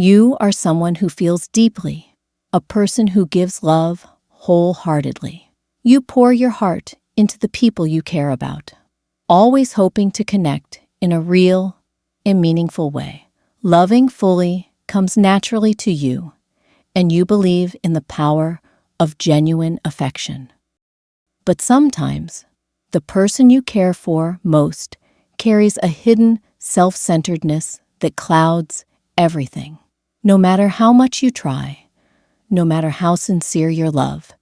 You are someone who feels deeply, a person who gives love wholeheartedly. You pour your heart into the people you care about, always hoping to connect in a real and meaningful way. Loving fully comes naturally to you, and you believe in the power of genuine affection. But sometimes, the person you care for most carries a hidden self-centeredness that clouds everything. No matter how much you try, no matter how sincere your love,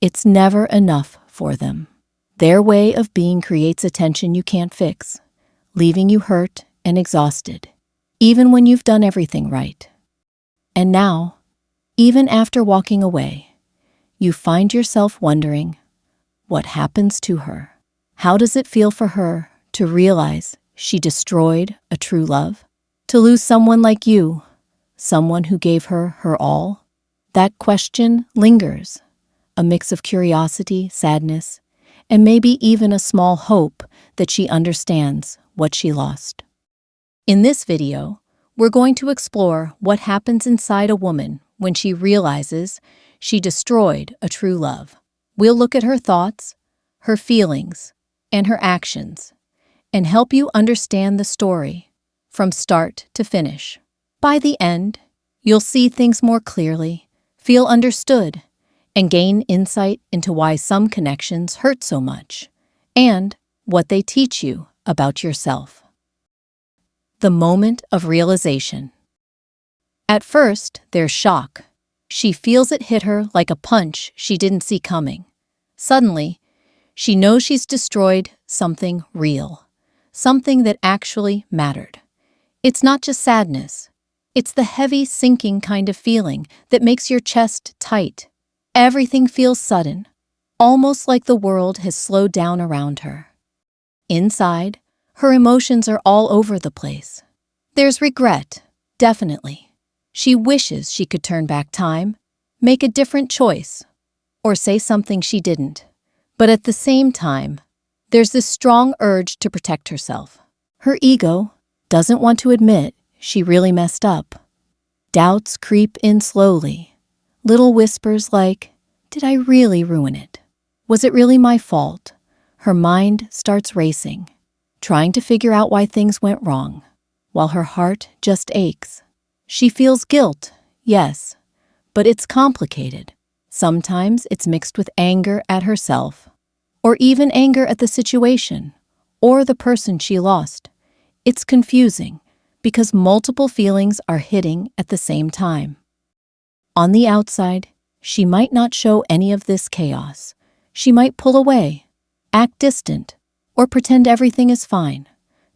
it's never enough for them. Their way of being creates a tension you can't fix, leaving you hurt and exhausted, even when you've done everything right. And now, even after walking away, you find yourself wondering, what happens to her? How does it feel for her to realize she destroyed a true love? To lose someone like you, someone who gave her her all? That question lingers, a mix of curiosity, sadness, and maybe even a small hope that she understands what she lost. In this video, we're going to explore what happens inside a woman when she realizes she destroyed a true love. We'll look at her thoughts, her feelings, and her actions, and help you understand the story from start to finish. By the end, you'll see things more clearly, feel understood, and gain insight into why some connections hurt so much, and what they teach you about yourself. The moment of realization. At first, there's shock. She feels it hit her like a punch she didn't see coming. Suddenly, she knows she's destroyed something real, something that actually mattered. It's not just sadness. It's the heavy, sinking kind of feeling that makes your chest tight. Everything feels sudden, almost like the world has slowed down around her. Inside, her emotions are all over the place. There's regret, definitely. She wishes she could turn back time, make a different choice, or say something she didn't. But at the same time, there's this strong urge to protect herself. Her ego doesn't want to admit she really messed up. Doubts creep in slowly. Little whispers like, did I really ruin it? Was it really my fault? Her mind starts racing, trying to figure out why things went wrong, while her heart just aches. She feels guilt, yes, but it's complicated. Sometimes it's mixed with anger at herself, or even anger at the situation, or the person she lost. It's confusing because multiple feelings are hitting at the same time. On the outside, she might not show any of this chaos. She might pull away, act distant, or pretend everything is fine.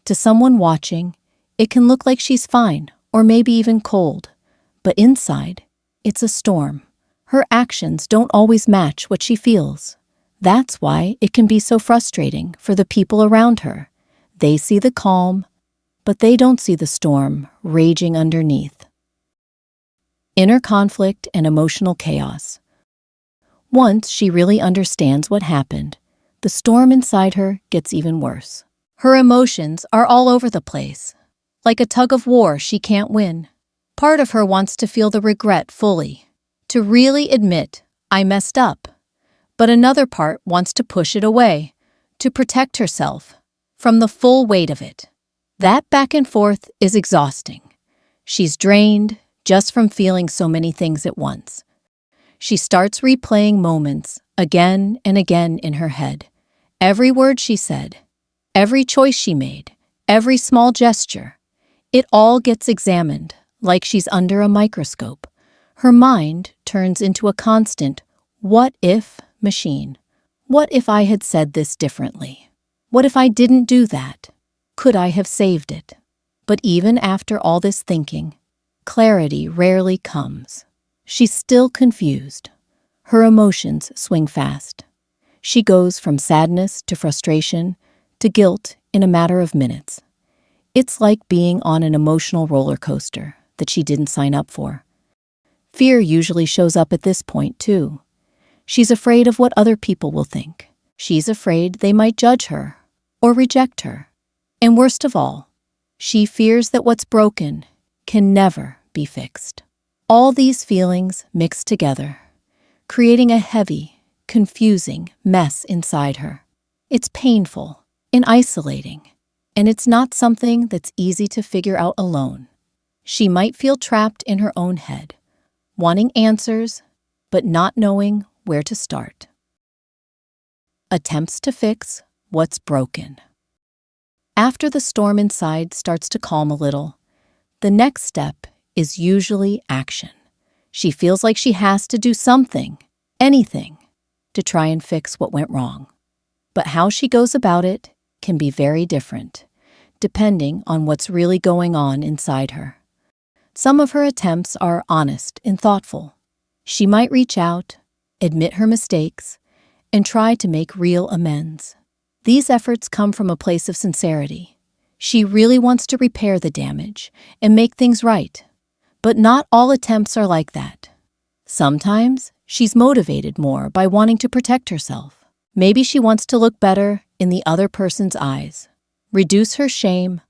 To someone watching, it can look like she's fine, or maybe even cold. But inside, it's a storm. Her actions don't always match what she feels. That's why it can be so frustrating for the people around her. They see the calm, but they don't see the storm raging underneath. Inner conflict and emotional chaos. Once she really understands what happened, the storm inside her gets even worse. Her emotions are all over the place, like a tug of war she can't win. Part of her wants to feel the regret fully, to really admit, I messed up. But another part wants to push it away, to protect herself from the full weight of it. That back and forth is exhausting. She's drained just from feeling so many things at once. She starts replaying moments again and again in her head. Every word she said, every choice she made, every small gesture, it all gets examined like she's under a microscope. Her mind turns into a constant what-if machine. What if I had said this differently? What if I didn't do that? Could I have saved it? But even after all this thinking, clarity rarely comes. She's still confused. Her emotions swing fast. She goes from sadness to frustration to guilt in a matter of minutes. It's like being on an emotional roller coaster that she didn't sign up for. Fear usually shows up at this point, too. She's afraid of what other people will think. She's afraid they might judge her or reject her. And worst of all, she fears that what's broken can never be fixed. All these feelings mix together, creating a heavy, confusing mess inside her. It's painful and isolating, and it's not something that's easy to figure out alone. She might feel trapped in her own head, wanting answers, but not knowing where to start. Attempts to fix what's broken. After the storm inside starts to calm a little, the next step is usually action. She feels like she has to do something, anything, to try and fix what went wrong. But how she goes about it can be very different, depending on what's really going on inside her. Some of her attempts are honest and thoughtful. She might reach out, admit her mistakes, and try to make real amends. These efforts come from a place of sincerity. She really wants to repair the damage and make things right. But not all attempts are like that. Sometimes she's motivated more by wanting to protect herself. Maybe she wants to look better in the other person's eyes, reduce her shame,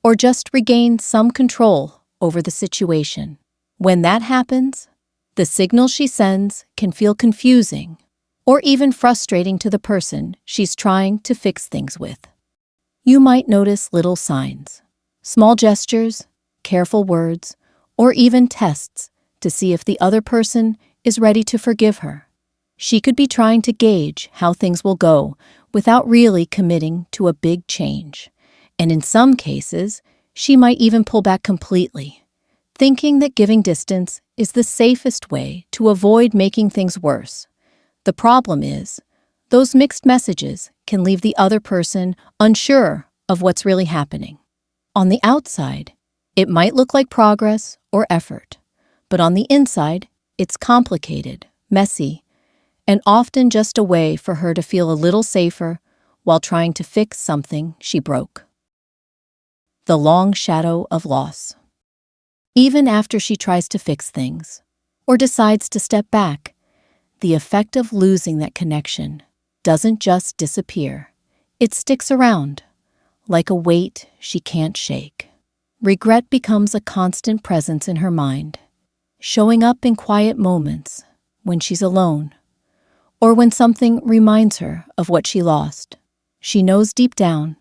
or just regain some control over the situation. When that happens, the signal she sends can feel confusing or even frustrating to the person she's trying to fix things with. You might notice little signs, small gestures, careful words, or even tests to see if the other person is ready to forgive her. She could be trying to gauge how things will go without really committing to a big change. And in some cases, she might even pull back completely, thinking that giving distance is the safest way to avoid making things worse. The problem is, those mixed messages can leave the other person unsure of what's really happening. On the outside, it might look like progress or effort, but on the inside, it's complicated, messy, and often just a way for her to feel a little safer while trying to fix something she broke. The long shadow of loss. Even after she tries to fix things, or decides to step back, the effect of losing that connection doesn't just disappear. It sticks around, like a weight she can't shake. Regret becomes a constant presence in her mind, showing up in quiet moments when she's alone, or when something reminds her of what she lost. She knows deep down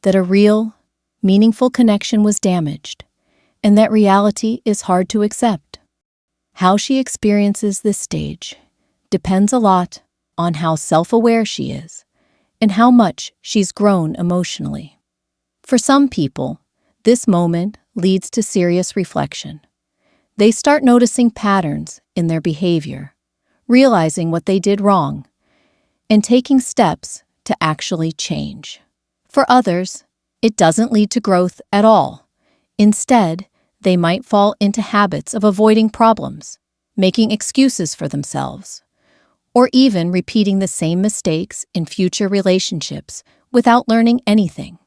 that a real, meaningful connection was damaged, and that reality is hard to accept. How she experiences this stage depends a lot on how self-aware she is and how much she's grown emotionally. For some people, this moment leads to serious reflection. They start noticing patterns in their behavior, realizing what they did wrong, and taking steps to actually change. For others, it doesn't lead to growth at all. Instead, they might fall into habits of avoiding problems, making excuses for themselves, or even repeating the same mistakes in future relationships without learning anything.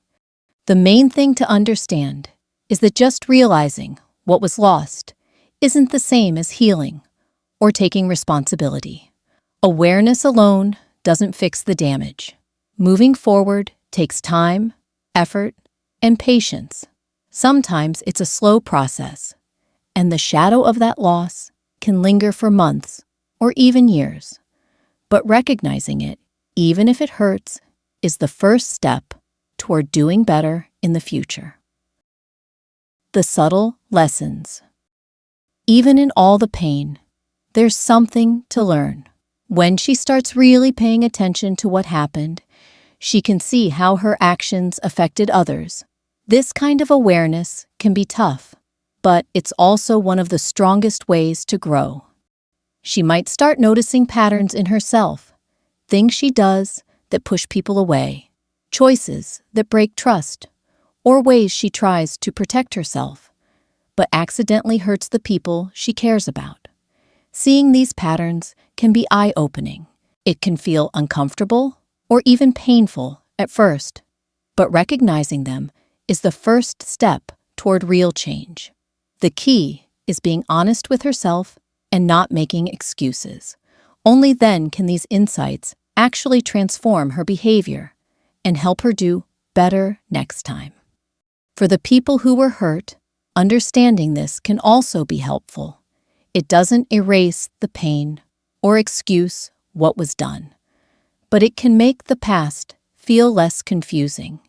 The main thing to understand is that just realizing what was lost isn't the same as healing or taking responsibility. Awareness alone doesn't fix the damage. Moving forward takes time, effort, and patience. Sometimes it's a slow process, and the shadow of that loss can linger for months or even years. But recognizing it, even if it hurts, is the first step toward doing better in the future. The subtle lessons. Even in all the pain, there's something to learn. When she starts really paying attention to what happened, she can see how her actions affected others. This kind of awareness can be tough, but it's also one of the strongest ways to grow. She might start noticing patterns in herself, things she does that push people away, choices that break trust, or ways she tries to protect herself, but accidentally hurts the people she cares about. Seeing these patterns can be eye-opening. It can feel uncomfortable or even painful at first, but recognizing them is the first step toward real change. The key is being honest with herself and not making excuses. Only then can these insights actually transform her behavior and help her do better next time. For the people who were hurt, Understanding this can also be helpful. It doesn't erase the pain or excuse what was done, but it can make the past feel less confusing.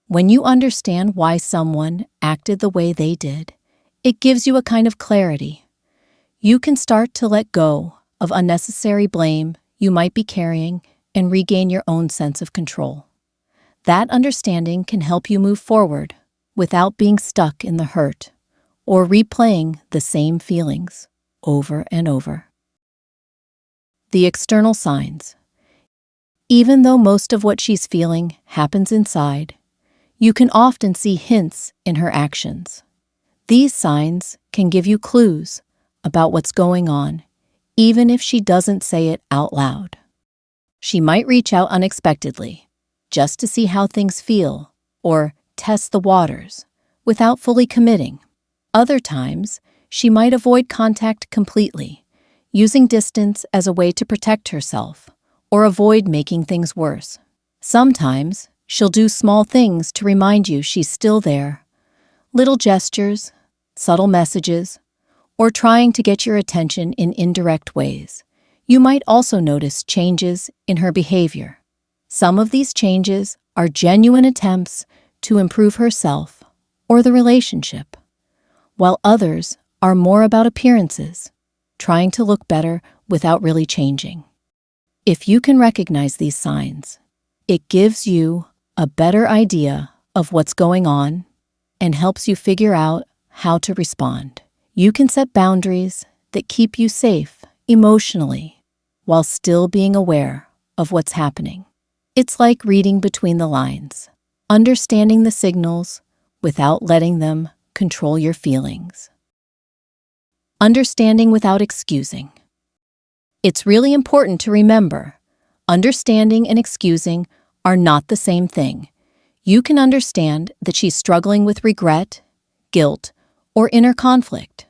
When you understand why someone acted the way they did, it gives you a kind of clarity. You can start to let go of unnecessary blame you might be carrying and regain your own sense of control. That understanding can help you move forward without being stuck in the hurt or replaying the same feelings over and over. The external signs. Even though most of what she's feeling happens inside, you can often see hints in her actions. These signs can give you clues about what's going on, even if she doesn't say it out loud. She might reach out unexpectedly, just to see how things feel, or test the waters, without fully committing. Other times, she might avoid contact completely, using distance as a way to protect herself, or avoid making things worse. Sometimes, she'll do small things to remind you she's still there. Little gestures, subtle messages, or trying to get your attention in indirect ways. You might also notice changes in her behavior. Some of these changes are genuine attempts to improve herself or the relationship, while others are more about appearances, trying to look better without really changing. If you can recognize these signs, it gives you a better idea of what's going on and helps you figure out how to respond. You can set boundaries that keep you safe emotionally while still being aware of what's happening. It's like reading between the lines, understanding the signals without letting them control your feelings. Understanding without excusing. It's really important to remember, understanding and excusing are not the same thing. You can understand that she's struggling with regret, guilt, or inner conflict,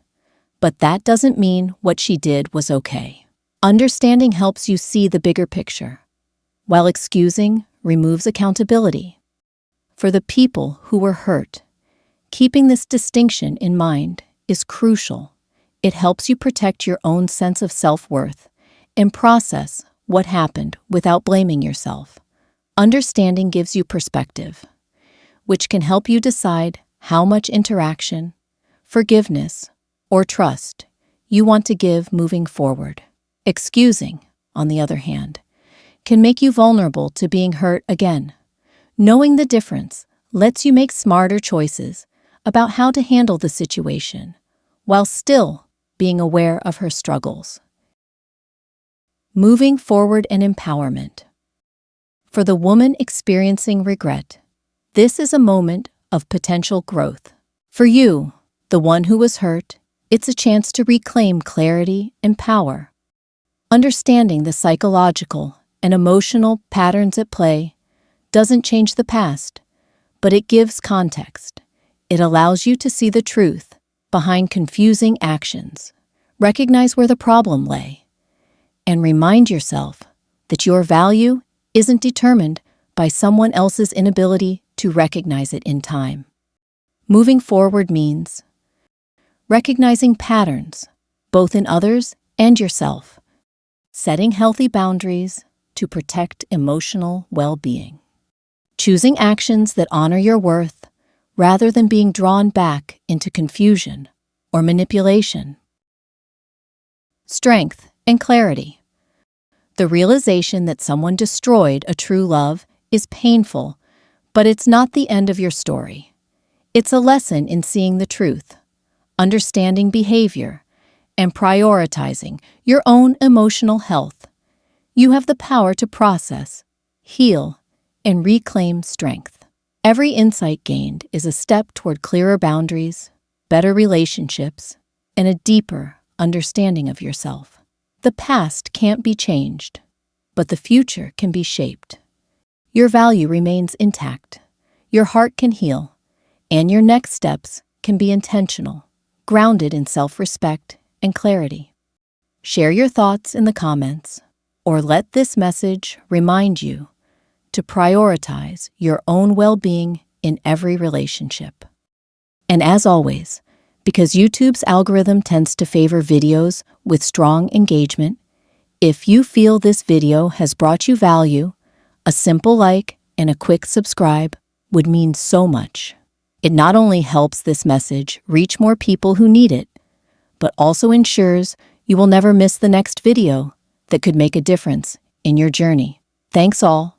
but that doesn't mean what she did was okay. Understanding helps you see the bigger picture, while excusing removes accountability. For the people who were hurt, keeping this distinction in mind is crucial. It helps you protect your own sense of self-worth and process what happened without blaming yourself. Understanding gives you perspective, which can help you decide how much interaction, forgiveness, or trust you want to give moving forward. Excusing, on the other hand, can make you vulnerable to being hurt again. Knowing the difference lets you make smarter choices about how to handle the situation, while still being aware of her struggles. Moving forward and empowerment. For the woman experiencing regret, this is a moment of potential growth. For you, the one who was hurt, it's a chance to reclaim clarity and power. Understanding the psychological and emotional patterns at play doesn't change the past, but it gives context. It allows you to see the truth behind confusing actions, recognize where the problem lay, and remind yourself that your value isn't determined by someone else's inability to recognize it in time. Moving forward means recognizing patterns, both in others and yourself, setting healthy boundaries to protect emotional well-being, choosing actions that honor your worth rather than being drawn back into confusion or manipulation. Strength and clarity. The realization that someone destroyed a true love is painful, but it's not the end of your story. It's a lesson in seeing the truth, understanding behavior, and prioritizing your own emotional health. You have the power to process, heal, and reclaim strength. Every insight gained is a step toward clearer boundaries, better relationships, and a deeper understanding of yourself. The past can't be changed, but the future can be shaped. Your value remains intact, your heart can heal, and your next steps can be intentional, grounded in self-respect and clarity. Share your thoughts in the comments, or let this message remind you to prioritize your own well-being in every relationship. And as always, Because YouTube's algorithm tends to favor videos with strong engagement, if you feel this video has brought you value, a simple like and a quick subscribe would mean so much. It not only helps this message reach more people who need it, but also ensures you will never miss the next video that could make a difference in your journey. Thanks all